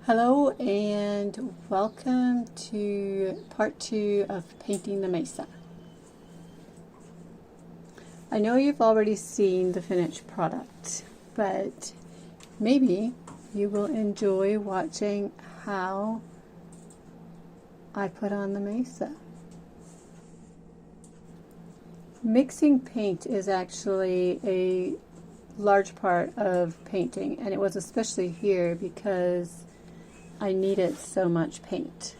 Hello and welcome to part 2 of painting the Mesa. I know you've already seen the finished product, but maybe you will enjoy watching how I put on the Mesa. Mixing paint is actually a large part of painting, and it was especially here because I needed so much paint.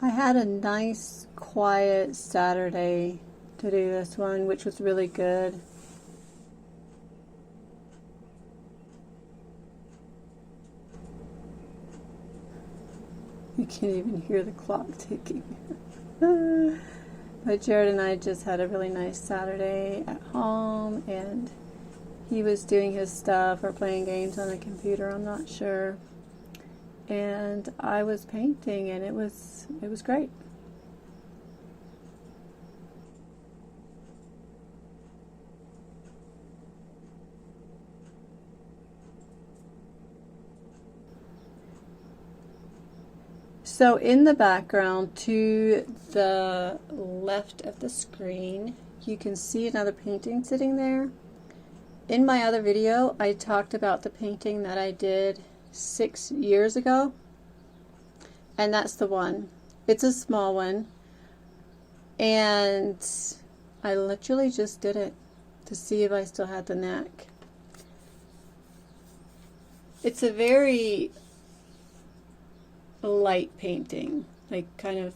I had a nice quiet Saturday to do this one, which was really good. You can't even hear the clock ticking. But Jared and I just had a really nice Saturday at home, and he was doing his stuff or playing games on the computer, I'm not sure. And I was painting, and it was great. So in the background to the left of the screen, you can see another painting sitting there. In my other video, I talked about the painting that I did 6 years ago, and that's the one. It's a small one, and I literally just did it to see if I still had the knack. It's a very light painting, like kind of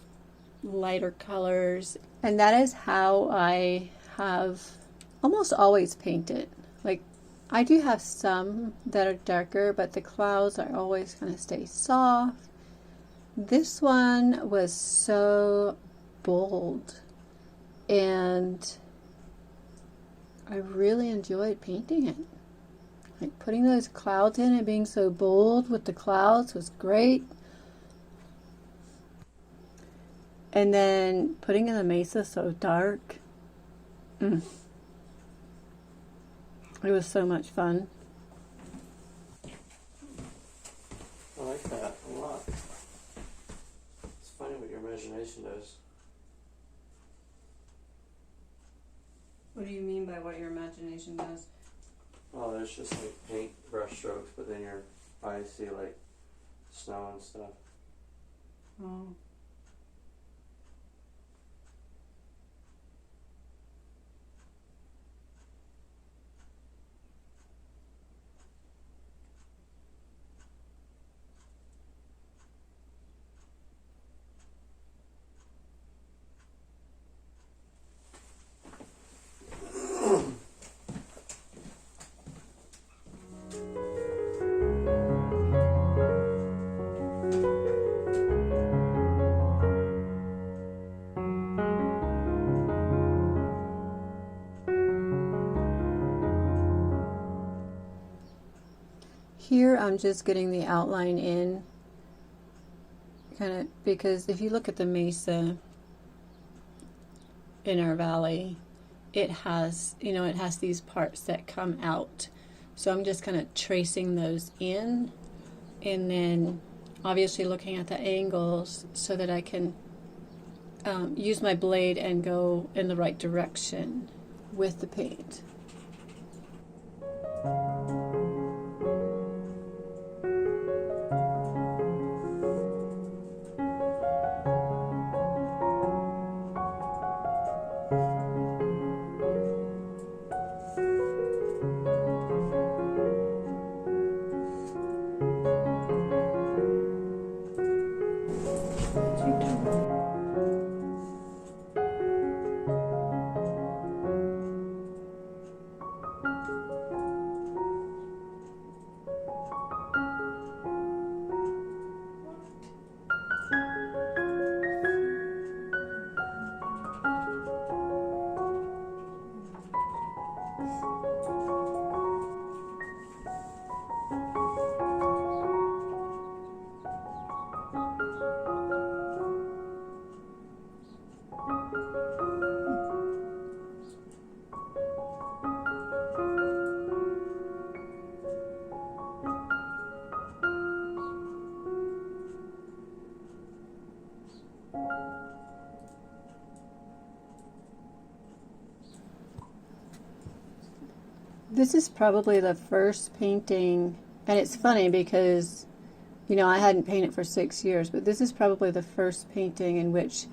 lighter colors, and that is how I have almost always painted. Like, I do have some that are darker, but the clouds are always going to stay soft. This one was so bold, and I really enjoyed painting it. Like, putting those clouds in and being so bold with the clouds was great. And then putting in the Mesa so dark. It was so much fun. I like that a lot. It's funny what your imagination does. What do you mean by what your imagination does? Oh, there's just like paint brush strokes, but then your eyes see like snow and stuff. Oh. Here I'm just getting the outline in, kind of, because if you look at the Mesa in our valley, it has, it has these parts that come out. So I'm just kind of tracing those in, and then obviously looking at the angles so that I can use my blade and go in the right direction with the paint. This is probably the first painting, and it's funny because, you know, I hadn't painted for 6 years, but this is probably the first painting in which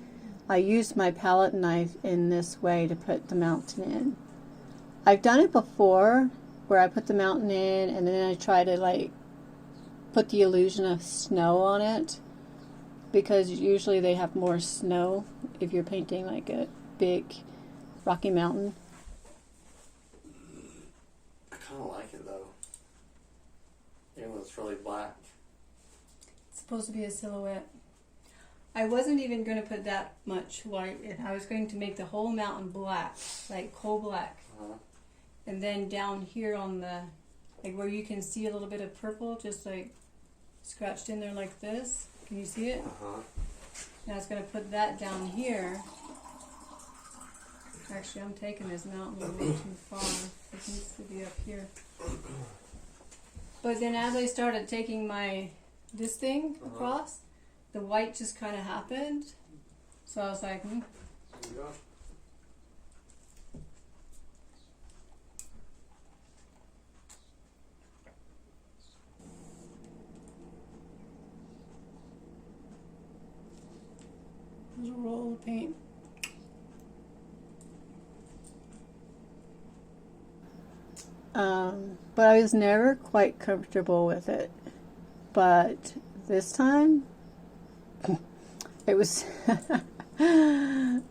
I used my palette knife in this way to put the mountain in. I've done it before where I put the mountain in and then I try to like put the illusion of snow on it, because usually they have more snow if you're painting like a big rocky mountain. I kind of like it though. Even though it's really black. It's supposed to be a silhouette. I wasn't even going to put that much white in. I was going to make the whole mountain black, like coal black. And then down here on the, like where you can see a little bit of purple, just like scratched in there like this. Can you see it? Now I was going to put that down here. Actually, I'm taking this mountain a little too far. It needs to be up here. But then as I started taking this thing across, the white just kind of happened. So I was like, There you go. there's a roll of paint. But I was never quite comfortable with it. But this time, it was, I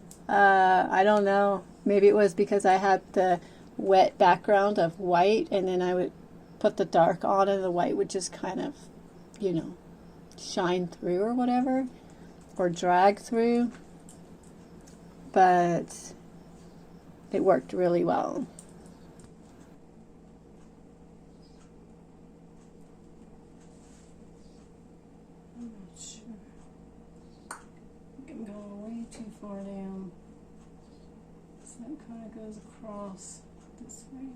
don't know. Maybe it was because I had the wet background of white, and then I would put the dark on and the white would just kind of, you know, shine through or whatever, or drag through. But it worked really well. I'm not sure. I think I'm going way too far down. So that kind of goes across this way.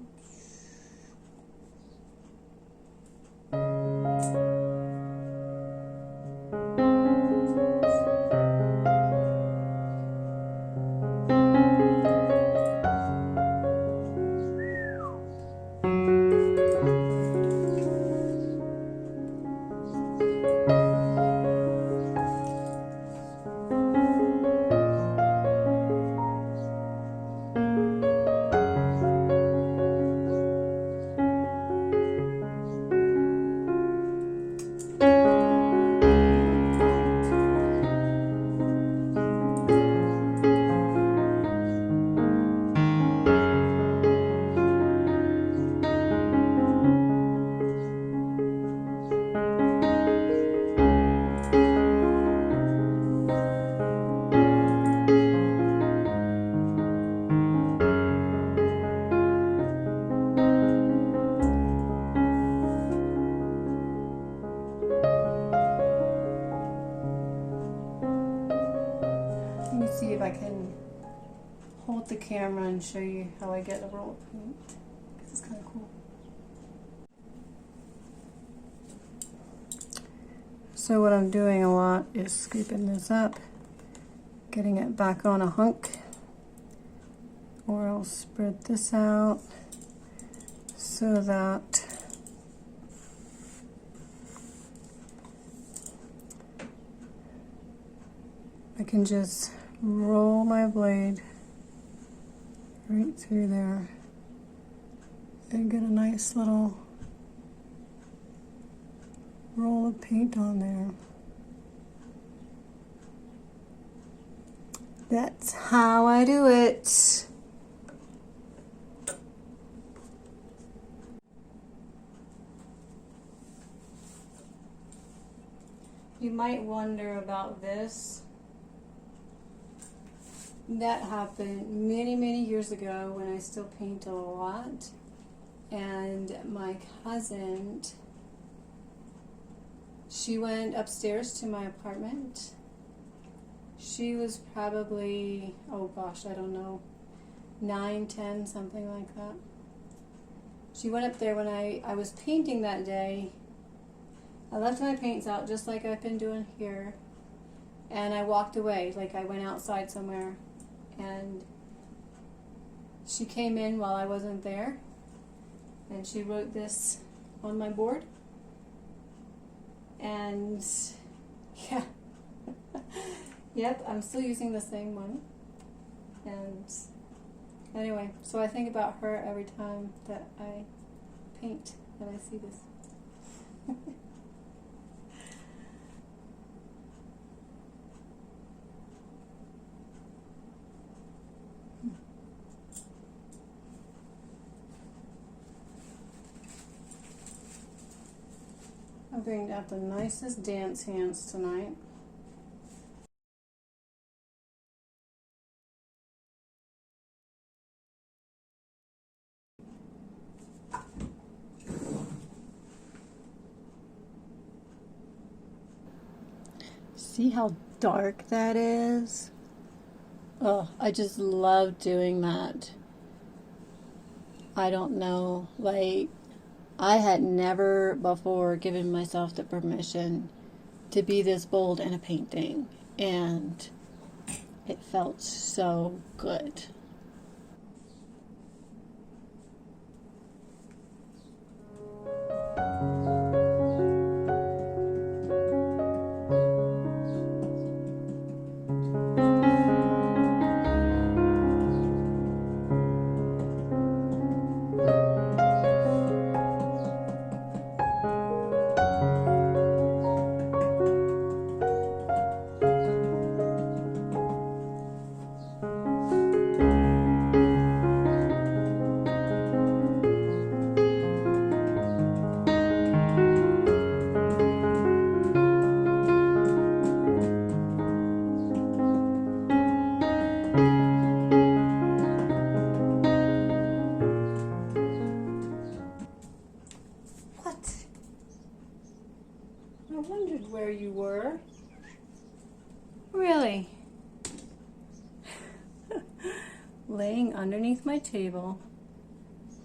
Let me see if I can hold the camera and show you how I get a roll of paint. This is kind of cool. So what I'm doing a lot is scooping this up, getting it back on a hunk, or I'll spread this out so that I can just roll my blade right through there and get a nice little roll of paint on there. That's how I do it. You might wonder about this. That happened many, many years ago when I still paint a lot. And my cousin, she went upstairs to my apartment. She was probably, oh gosh, I don't know, 9, 10, something like that. She went up there when I was painting that day. I left my paints out just like I've been doing here. And I walked away, like I went outside somewhere. And she came in while I wasn't there. and she wrote this on my board. And yeah, yep, I'm still using the same one. And anyway, so I think about her every time that I paint, that I see this. I'm going to have the nicest dance hands tonight. See how dark that is? Oh, I just love doing that. I don't know, like, I had never before given myself the permission to be this bold in a painting, and it felt so good. What? I wondered where you were. Really? Laying underneath my table,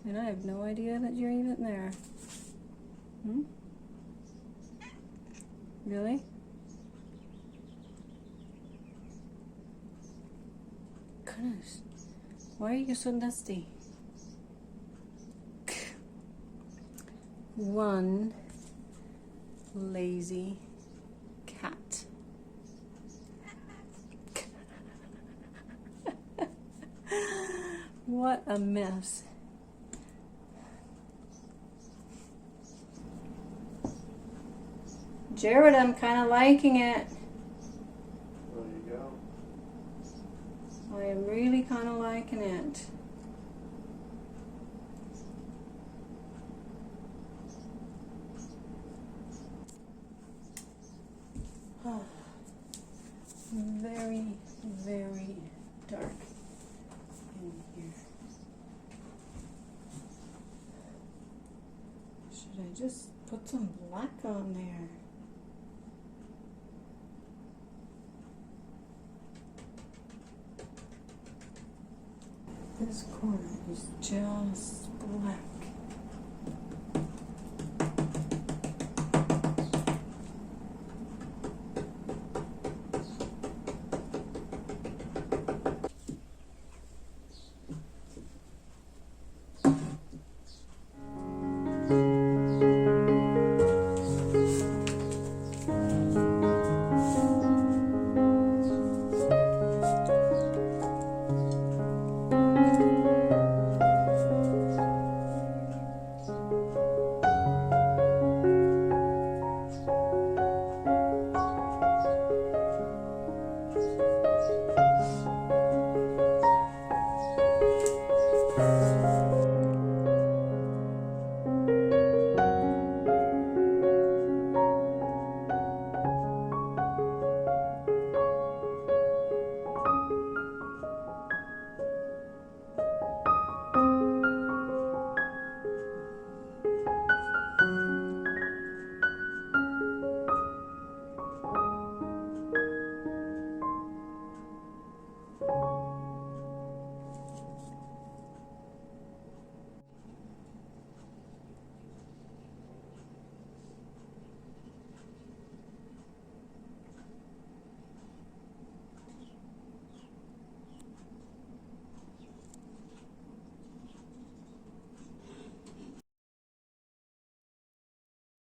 and I have no idea that you're even there. Hmm? Really? Goodness, why are you so nasty? One lazy cat. What a mess. Jared, I'm kind of liking it. There you go. I am really kind of liking it. Very, very dark in here. Should I just put some black on there? This corner is just black.